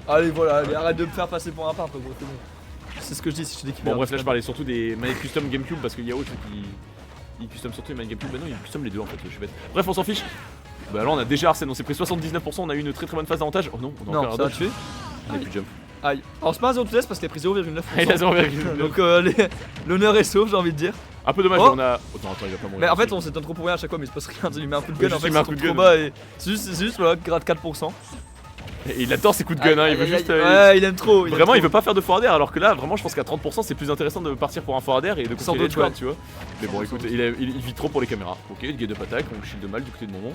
Allez, voilà, arrête de me faire passer pour un pape, gros, c'est bon. C'est ce que je dis si je dis qu'il. Bon, bref, là je parlais surtout des manettes custom GameCube parce qu'il y a autre qui. Il custom surtout les manettes GameCube, bah non, il custom les deux en fait, je suis bête. Bref, on s'en fiche. Bah là on a déjà Arsène, on s'est pris 79%, on a eu une très bonne phase d'avantage. Oh non, on a encore un tué. On a plus de jump. Aïe. Alors c'est pas un 0 to death parce qu'il a pris 0,9%. Il a 0,9%. Donc l'honneur est sauf, j'ai envie de dire. Un peu dommage, on a. Attends, il va pas mourir. Mais en fait, on s'étonne trop pour rien à chaque fois, mais il se passe rien. Il met un coup de gun, en fait, il met un coup de gun. Bas et c'est juste voilà, grade 4%. Et il adore ses coups de gun, hein, il veut juste. Ouais, il aime trop. Vraiment, il veut pas faire de forward air, alors que là, vraiment, je pense qu'à 30%, c'est plus intéressant de partir pour un forward air et de continuer les tu vois. Mais bon, écoute, il vit trop pour les caméras. Ok, get up attack, on shield mal du côté de Momon.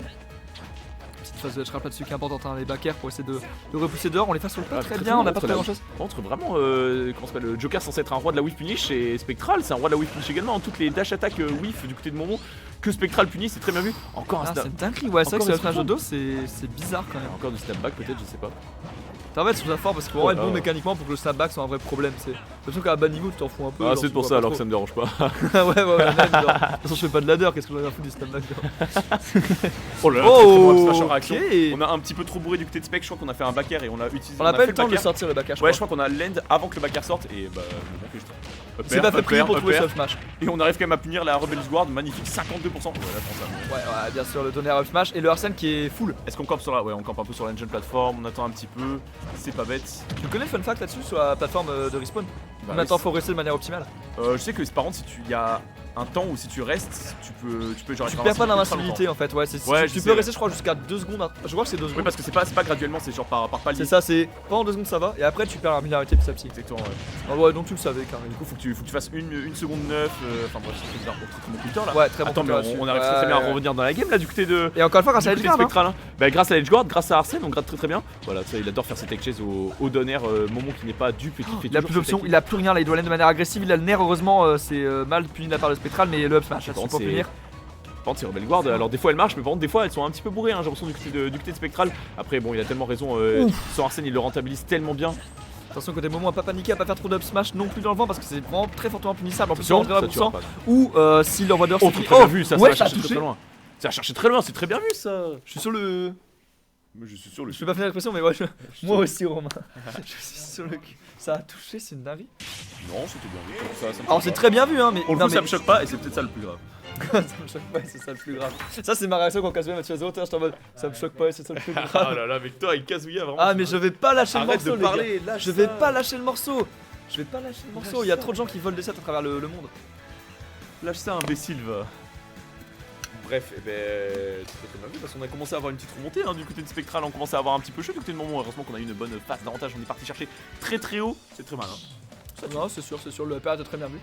Petite phase de trap là-dessus qui est importante, hein, les back air pour essayer de repousser dehors. On les fait sur le pas très bien, on a pas fait grand chose. Entre vraiment, comment s'appelle, le Joker censé être un roi de la whiff punish et Spectral, c'est un roi de la whiff punish également. Toutes les dash attack whiff du côté de Momon que Spectral punit, c'est très bien vu. Encore un snap. C'est dingue, ouais, c'est vrai que le smash de dos, c'est bizarre quand même. Encore du snapback peut-être, je sais pas. En fait, je trouve ça fort parce qu'il faut vraiment être bon mécaniquement pour que le snapback soit un vrai problème. C'est l'impression qu'à bas niveau, tu t'en fous un peu. Ah, c'est pour ça alors que ça me dérange pas. Ouais, même, genre. De toute façon, je fais pas de ladder, qu'est-ce que j'en ai à foutre du snapback? Oh là là, très en réaction. On a un petit peu trop bourré du côté de Spec, je crois qu'on a fait un back air et on a utilisé. On a pas eu le temps de sortir le back air. Ouais, je crois qu'on a l'end avant que le back air sorte et bah, c'est pas fait prier pour trouver ce smash. Et on arrive quand même à punir la Rebel's Guard, magnifique 52%. Ouais, bien sûr, le tonnerre up smash et le Arsène qui est full. Est-ce qu'on campe sur la. Ouais, on campe un peu sur la engine plateforme, on attend un petit peu, c'est pas bête. Tu connais le fun fact là-dessus sur la plateforme de respawn? On attend faut rester de manière optimale. Je sais que par contre, si tu y a un temps où si tu restes, tu peux genre. Tu perds pas d'invincibilité en fait, ouais. Tu peux rester, je crois, jusqu'à 2 secondes. Je crois que c'est 2 secondes. Oui, parce que c'est pas graduellement, c'est genre par palier. C'est ça, c'est pendant 2 secondes ça va, et après tu perds la minarité petit à petit. Exactement, ouais. Ah ouais, donc tu le savais quand même. Du coup, faut que tu fasses une seconde 9. Enfin, bref, c'est bizarre. Très bon counter là. Ouais, très bon. Attends, mais on arrive très bien à revenir dans la game là du côté de. Et encore une fois, grâce à l'edge guard. Bah, grâce à l'edge guard, grâce à Arsène, on gratte très bien. Voilà, ça, il adore faire ses tech chase au donner. Momon qui n'est pas dupe et qui fait. Il a plus d'options, il a plus rien là, il doit aller de manière agressive. Il a le nerf, heureusement, c'est mal puni de la part de Spectral, mais le up smash, c'est pour punir. Par contre, c'est Rebel Guard, alors des fois elle marche, mais par contre, des fois elles sont un petit peu bourrées, hein, j'ai l'impression du côté de Spectral. Après, bon, il a tellement raison, son Arsène il le rentabilise tellement bien. Attention, côté Momon à pas paniquer, à pas faire trop d'up smash non plus dans le vent parce que c'est vraiment très fortement punissable. En plus, on rentre 20% ou s'il envoie dehors, c'est très bien vu, ça va chercher très loin. Ça a cherché très loin, c'est très bien vu ça. Je suis sur le. Je suis sur le. Je vais pas finir l'expression, mais ouais, moi aussi, Romain. Je suis sur le cul. Ça a touché, c'est une dinguerie. Non, c'était bien vu. Alors, c'est très bien vu, hein, mais. Pour le coup, ça me choque pas et c'est peut-être ça le plus grave. Ça me choque pas et c'est ça le plus grave. Ça, c'est ma réaction quand Kazuya m'a tué à 0, j'étais en mode ça me choque pas et c'est ça le plus grave. Ah là là, avec toi, avec Kazuya, vraiment. Ah, mais je vais pas lâcher le morceau, de parler, lâche je vais pas lâcher le morceau. Je vais pas lâcher le morceau, il y a trop de gens qui volent des sets à travers le monde. Lâche ça, imbécile, va. Bref, et très bien vu parce qu'on a commencé à avoir une petite remontée du côté de Spectral, on commençait à avoir un petit peu chaud du côté de Momon. Heureusement qu'on a eu une bonne phase d'avantage, on est parti chercher très haut, c'est très malin. Non, c'est sûr, le EPR était très bien vu.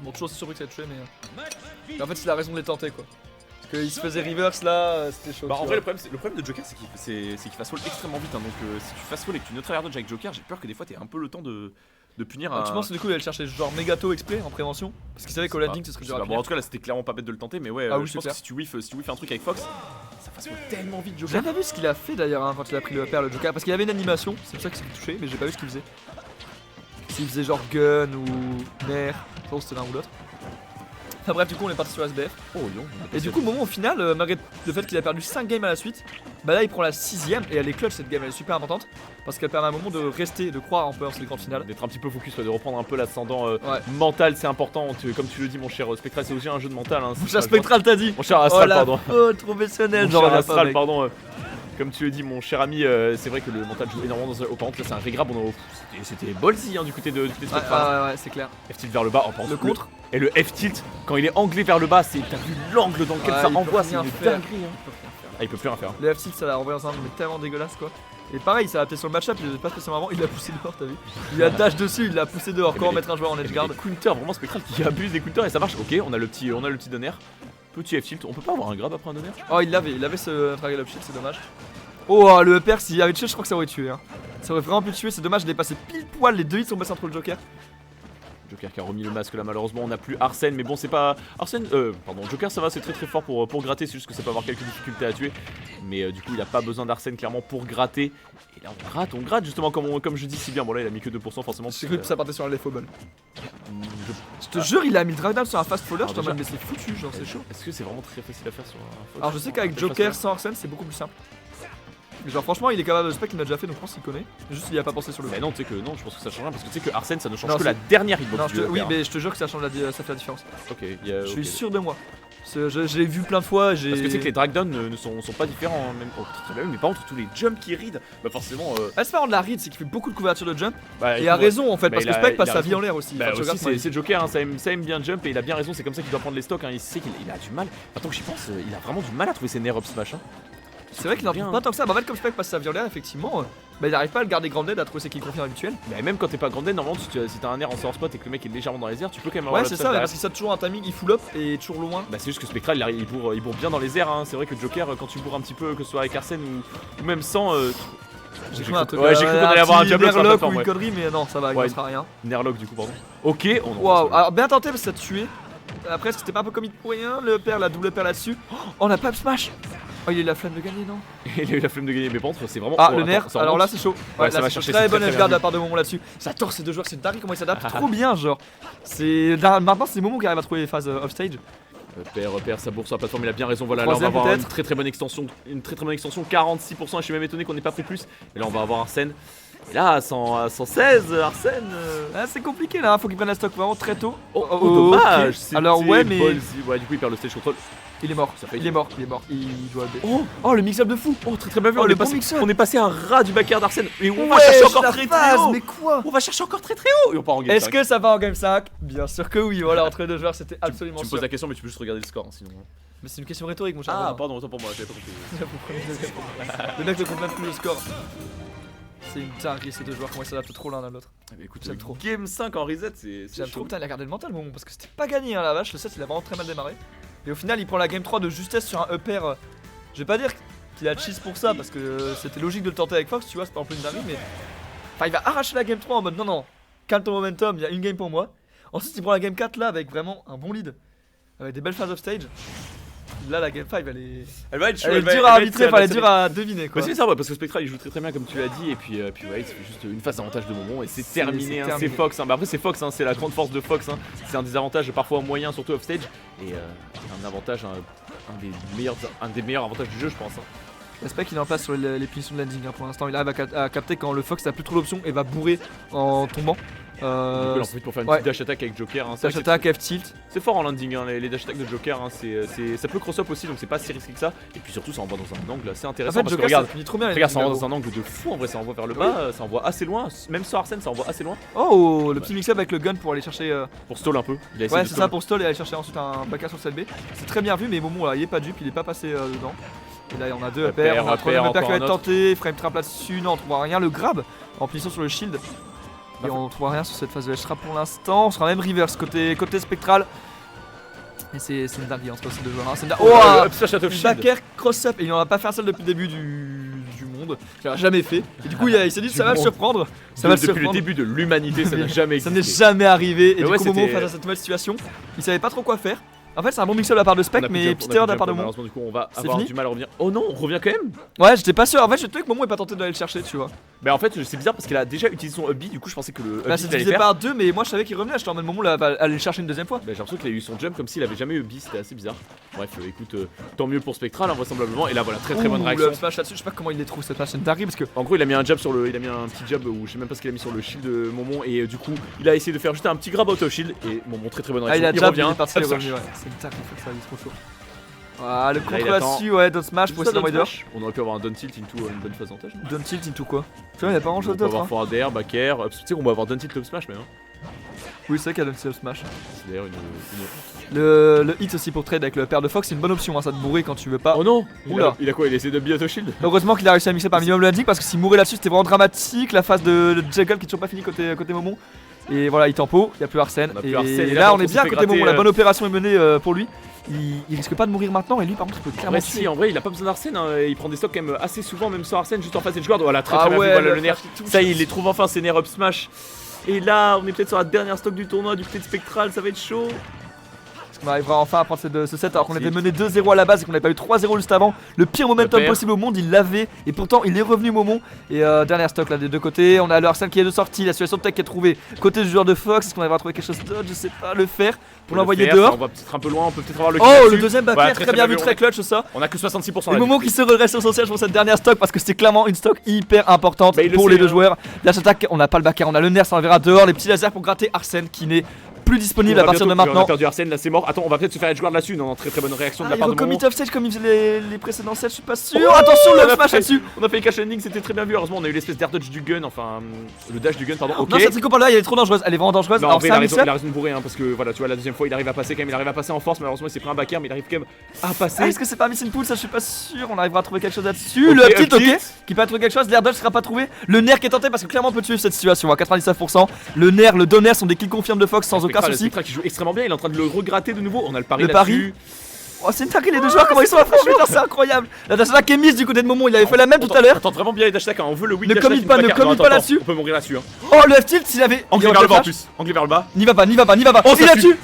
Bon, toujours c'est surpris que ça ait tué, mais en fait, il a raison de les tenter quoi. Parce qu'il se faisait reverse là, c'était chaud. Bah, en vrai, le problème de Joker, c'est qu'il fast fall extrêmement vite. Donc, si tu fast fall et que tu neutralises dodge avec Joker, j'ai peur que des fois t'aies un peu le temps de punir. Tu penses que du coup, il allait chercher genre Megato explay en prévention parce qu'il savait qu'au landing ce serait dur à Bon, en tout cas, là c'était clairement pas bête de le tenter, mais ouais, je pense que si tu whiff un truc avec Fox, ça fast fall tellement vite Joker. J'ai pas vu ce qu'il a fait d'ailleurs quand il a pris le EPR, le Joker, parce qu'il avait une animation, c'est pour ça qu'il s'est touché, mais j'ai pas vu ce qu'il faisait. S'il faisait genre gun ou nerf, je pense que c'était l'un ou l'autre. Enfin bref, du coup on est parti sur SBF. Oh non. Et du coup, Momon au final, malgré le fait qu'il a perdu 5 games à la suite, bah là il prend la 6ème et elle est clutch cette game, elle est super importante parce qu'elle permet à un moment de rester, de croire en peur sur les grandes finales. D'être un petit peu focus, de reprendre un peu l'ascendant mental, c'est important. Comme tu le dis, mon cher Spectral, c'est aussi un jeu de mental. Mon cher Spectral, t'as dit. Mon cher Astral, pardon. Oh, professionnel, mon cher Astral, pardon. Comme tu le dis, mon cher ami, c'est vrai que le mental joue énormément au par exemple, là c'est un regrab, c'était ballsy du côté de Spectral. Ouais, c'est clair. F-tilt vers le bas, le contre. Et le F-tilt, quand il est anglais vers le bas, t'as vu l'angle dans lequel ça envoie, c'est une dinguerie. Il peut plus rien faire. Le F-tilt, ça l'a renvoyé dans un angle mais tellement dégueulasse quoi. Et pareil, ça a adapté sur le match-up, il pas spécialement avant, il l'a poussé dehors, t'as vu. Il a dash dessus, il l'a poussé dehors. Comment mettre un joueur en edge guard? Counter, vraiment Spectral qui abuse des counters et ça marche. Ok, on a le petit donner. Petit F-tilt, on peut pas avoir un grab après un donner? Oh, il avait ce triangle up shield, c'est dommage. Oh, le EPR, s'il avait tué, je crois que ça aurait tué. Ça aurait vraiment pu le tuer, c'est dommage, il est passé pile poil, les deux hits sont passés entre le Joker. Joker qui a remis le masque là, malheureusement on n'a plus Arsène, mais bon c'est pas Joker ça va, c'est très fort pour gratter, c'est juste que ça peut avoir quelques difficultés à tuer, mais du coup il a pas besoin d'Arsène clairement pour gratter. Et là on gratte justement comme je dis si bien. Bon là il a mis que 2% forcément. J'ai cru que ça partait sur un left ball. Je te jure, il a mis le drag down sur un fast faller, je t'en mode mais c'est foutu, genre c'est chaud. Est-ce que c'est vraiment très facile à faire sur un Fox? Alors je sais qu'avec Joker sans Arsène c'est beaucoup plus simple. Genre franchement il est capable de spec, il l'a déjà fait donc je pense qu'il connaît. Juste il a pas pensé sur le. Mais non, tu sais que non, je pense que ça change rien parce que tu sais que Arsène ça ne change que la dernière hitbox. Oui, mais je te jure que ça change ça fait la différence. Ok, je suis sûr de moi. J'ai vu plein de fois. Parce que tu sais que les drag down ne sont pas différents, même mais par contre tous les jumps qui read, bah forcément. C'est pas de la read, c'est qu'il fait beaucoup de couverture de jump. Et il a raison en fait, parce que Spec passe sa vie en l'air aussi. Bah aussi c'est Joker, ça aime bien jump et il a bien raison, c'est comme ça qu'il doit prendre les stocks. Il sait qu'il a du mal. Attends que j'y pense, il a vraiment du mal à trouver ses nerfs up smash. C'est vrai qu'il en trouve pas tant que ça. Bah en fait comme Spec passe sa vie en l'air, effectivement, il arrive pas à le garder grounded, à trouver ses kills confiants habituels. Mais même quand t'es pas grounded, normalement si t'as un air en source spot et que le mec est légèrement dans les airs, tu peux quand même avoir. Ouais c'est ça, parce qu'il saute toujours un timing, il full up et toujours loin. Bah c'est juste que Spectral il bourre bien dans les airs. C'est vrai que Joker quand tu bourres un petit peu, que ce soit avec Arsène ou même sans. J'ai cru qu'on allait avoir un Diablo sur la ou une connerie, mais non ça va, il ne sera rien. Nerlock du coup pardon. Ok, waouh, alors bien tenté parce que ça te tué. Après c'était pas un peu commit pour rien, le père, la double paire là-dessus. Oh on a pas smash. Oh il a eu la flemme de gagner non? Il a eu la flemme de gagner mais contre c'est vraiment. Ah le nerf, alors là c'est chaud. Ouais ça va chercher. Très bonne edgeguard de la part de Momon là-dessus. Ça tord ces deux joueurs, c'est dingue comment ils s'adaptent trop bien genre. Maintenant c'est Momon qui arrive à trouver les phases offstage. Repère, ça bourre sur la plateforme, il a bien raison. Voilà, là on va avoir une très bonne extension, 46%. Je suis même étonné qu'on n'ait pas pris plus. Et là on va avoir Arsène. Et là, à 116, Arsène. C'est compliqué là, faut qu'il prenne la stock vraiment très tôt. Oh dommage. Okay. Alors ouais, mais. Ouais, du coup il perd le stage control. Il est mort, il est mort. Il doit le. Oh le mix-up de fou. Oh très bien vu. On est passé un rat du backer d'Arsène. Et on va chercher encore très haut. Mais quoi? On va chercher encore très haut. Et on part en game 5. Est-ce que ça va en game 5? Bien sûr que oui. Voilà, entre les deux joueurs, c'était absolument sûr. Tu me poses la question, mais tu peux juste regarder le score sinon. Mais c'est une question rhétorique, mon cher. Ah pardon, autant pour moi, j'avais pas compris. Le mec ne compte même plus le score. C'est une dinguerie ces deux joueurs, comment ils s'adaptent trop l'un à l'autre. Écoute, j'aime trop. Game 5 en reset, c'est. J'aime trop, putain, il a gardé le mental, Momon, parce que c'était pas gagné, la vache. Le set, il a vraiment très mal démarré. Et au final, il prend la game 3 de justesse sur un EPR. Je vais pas dire qu'il a cheese pour ça, parce que c'était logique de le tenter avec Fox, tu vois, c'est pas en plus une dinguerie, mais. Enfin, il va arracher la game 3 en mode non, calme ton momentum, il y a une game pour moi. Ensuite, il prend la game 4 là avec vraiment un bon lead, avec des belles phases off stage. Là la game 5 elle va être chaude, elle est dure à arbitrer, elle est dure à deviner quoi. C'est ça, parce que Spectral il joue très bien comme tu l'as dit, et puis ouais il fait juste une phase d'avantage de Momon et c'est terminé, c'est Fox. Bah après c'est Fox, c'est la grande force de Fox, c'est un désavantage parfois moyen surtout off stage et un avantage, un des meilleurs avantages du jeu je pense. J'espère qu'il est en place sur les punitions de landing pour l'instant, il arrive à capter quand le Fox n'a plus trop d'options et va bourrer en tombant. Du coup, il en profite pour faire une petite dash attack avec Joker. Hein. Dash attack, F-tilt. C'est fort en landing, hein, les dash attack de Joker. Hein. Ça peut cross-up aussi, donc c'est pas si risqué que ça. Et puis surtout, ça envoie dans un angle assez intéressant. En fait, parce Joker, que regarde, ça finit trop bien. regarde, ça envoie dans un angle de fou. En vrai, ça envoie vers le bas, ça envoie assez loin. Même sans Arsène, ça envoie assez loin. Oh, le petit mix-up avec le gun pour aller chercher. Pour stall un peu. Ouais, c'est ça, pour stall et aller chercher ensuite un backer sur le side B. C'est très bien vu, mais Momo là, il est pas dupe, il est pas passé dedans. Et là, on a deux APR, on a troisième APR qui va être tenté, frame trap là-dessus. Non, on trouvera rien. Le grab en position sur le shield. Et on trouvera rien sur cette phase de H-trap pour l'instant. On sera même reverse côté spectral. Et c'est une dinguerie entre ces deux joueurs. Oh, backer cross-up. Et il en a pas fait un seul depuis le début du monde. Il l'a jamais fait. Et du coup, il s'est dit ça va le surprendre. Depuis le début de l'humanité, ça n'a jamais existé. Ça n'est jamais arrivé. Et du coup, Momo, face à cette nouvelle situation, il savait pas trop quoi faire. En fait, c'est un bon mix-up de la part de Spec, mais Peter de la part de Momo. Malheureusement, du coup, on va avoir du mal à revenir. Oh non, on revient quand même. Ouais, j'étais pas sûr. En fait, je trouvais que Momo est pas tenté d'aller le chercher, tu vois. Bah en fait, c'est bizarre parce qu'il a déjà utilisé son up B, du coup, je pensais que le up B c'est divisé par 2, mais moi je savais qu'il revenait. J'étais en mode Momo va aller le chercher une deuxième fois. Bah j'ai l'impression qu'il a eu son jump comme s'il avait jamais eu up B, c'était assez bizarre. Bref, écoute, tant mieux pour Spectral, vraisemblablement. Et là, voilà, très bonne réaction. Le smash là-dessus, je sais pas comment il les trouve cette machine d'Harry parce que. En gros, il a mis un jab sur le. Il a mis un petit jab où je sais même pas ce qu'il a mis sur le shield de Momon. Et du coup, il a essayé de faire juste un petit grab out of shield. Et Momon, très bonne réaction. Il revient. Il est parti, il est revenu, ouais. C'est une tarte, il fait ça, il est trop chaud. Ah, le contre là-dessus, ouais, down smash pour essayer d'envoyer dehors. On aurait pu avoir un down tilt into une bonne phase d'avantage. Down tilt into quoi? Tu vois, y'a pas grand chose d'autre. On va avoir forward air, back air, tu sais qu'on va avoir down tilt up smash même. Oui, c'est vrai qu'il y a down tilt up smash. C'est d'ailleurs le hit aussi pour trade avec le père de Fox, c'est une bonne option, hein, ça te bourrer quand tu veux pas. Oh non! Oula! Il a quoi? Il a essayé de auto shield? Heureusement qu'il a réussi à mixer par minimum le landing parce que s'il mourait là-dessus, c'était vraiment dramatique. La phase de Juggle qui est toujours pas finie côté Momon. Et voilà, il tempo, il y a plus Arsène. Et là, on est bien côté Momon, la bonne opération est menée pour lui. Il risque pas de mourir maintenant et lui par contre il peut clairement tuer. Si en vrai il a pas besoin d'Arsène, hein. Il prend des stocks quand même assez souvent même sans Arsène juste en face edgeguard. Voilà très bien vu, voilà le nerf. Ça il les trouve enfin ses nerfs up smash. Et là on est peut-être sur la dernière stock du tournoi du côté de Spectral, ça va être chaud. On arrivera enfin à prendre ce set alors qu'on était mené 2-0 à la base et qu'on n'avait pas eu 3-0 juste avant. Le pire momentum possible au monde, il l'avait et pourtant il est revenu Momon. Et dernière stock là des deux côtés, on a le Arsène qui est de sortie, la situation de tech qui est trouvée côté du joueur de Fox. Est-ce qu'on arrivera à trouver quelque chose d'autre? Je sais pas, le faire pour l'envoyer dehors. On va peut-être un peu loin, on peut peut-être avoir le oh le deuxième backer, très bien vu, très clutch ça. On a que 66%. Et Momo qui se redresse sur son siège pour cette dernière stock parce que c'est clairement une stock hyper importante pour les deux joueurs. Dash attack, on n'a pas le backer, on a le nerf, ça enverra dehors, les petits lasers pour gratter Arsène qui n'est plus disponible à partir de maintenant. On a perdu Arsène, là c'est mort. Attends, on va peut-être se faire edgeguard là-dessus. Non, très bonne réaction de la part de Momo. Commit off stage comme il faisait les précédents sets, je suis pas sûr. Attention le smash là-dessus. On a fait les cash landing, c'était très bien vu. Heureusement, on a eu l'espèce d'air dodge du gun, enfin le dash du gun, pardon. Ok. Non, cette tricot par là, elle est trop dangereuse, elle est vraiment dangereuse. Alors il a raison de bourrer parce que voilà, tu vois la deuxième fois, il arrive à passer quand même, il arrive à passer en force. Malheureusement, il s'est pris un backer, mais il arrive quand même à passer. Est-ce que c'est pas missing pool? Ça, je suis pas sûr. On arrivera à trouver quelque chose là-dessus. Le petit ok qui peut trouver quelque chose. L'air dodge sera pas trouvé. Le nerf qui est tenté parce que clairement on peut tuer cette situation à 99%. Le nerf, le donner sont des kills confirmes de Fox sans aucun souci. Qui joue extrêmement bien, il est en train de le regratter de nouveau. On a le pari. Oh, c'est une dinguerie les deux joueurs, comment ils sont affranchis, c'est incroyable. La dash attack est mise du côté de Momo, il avait fait la même tout à l'heure. Attends vraiment bien les dash attack, on veut le win. Ne commit pas là-dessus. On peut mourir là-dessus. Oh, le F-tilt s'il avait. Anglais vers le bas en plus. Anglais vers le bas. N'y va pas. Oh, il a tué.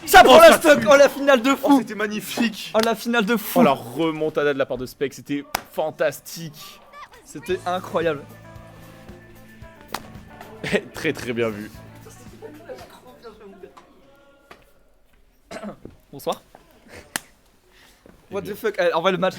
Ça prend la stock. Oh, la finale de fou. C'était magnifique. Oh, la finale de fou. Oh, la remontada de la part de Spec, c'était fantastique. C'était incroyable. Très bien vu. Bonsoir. What the fuck, en vrai le match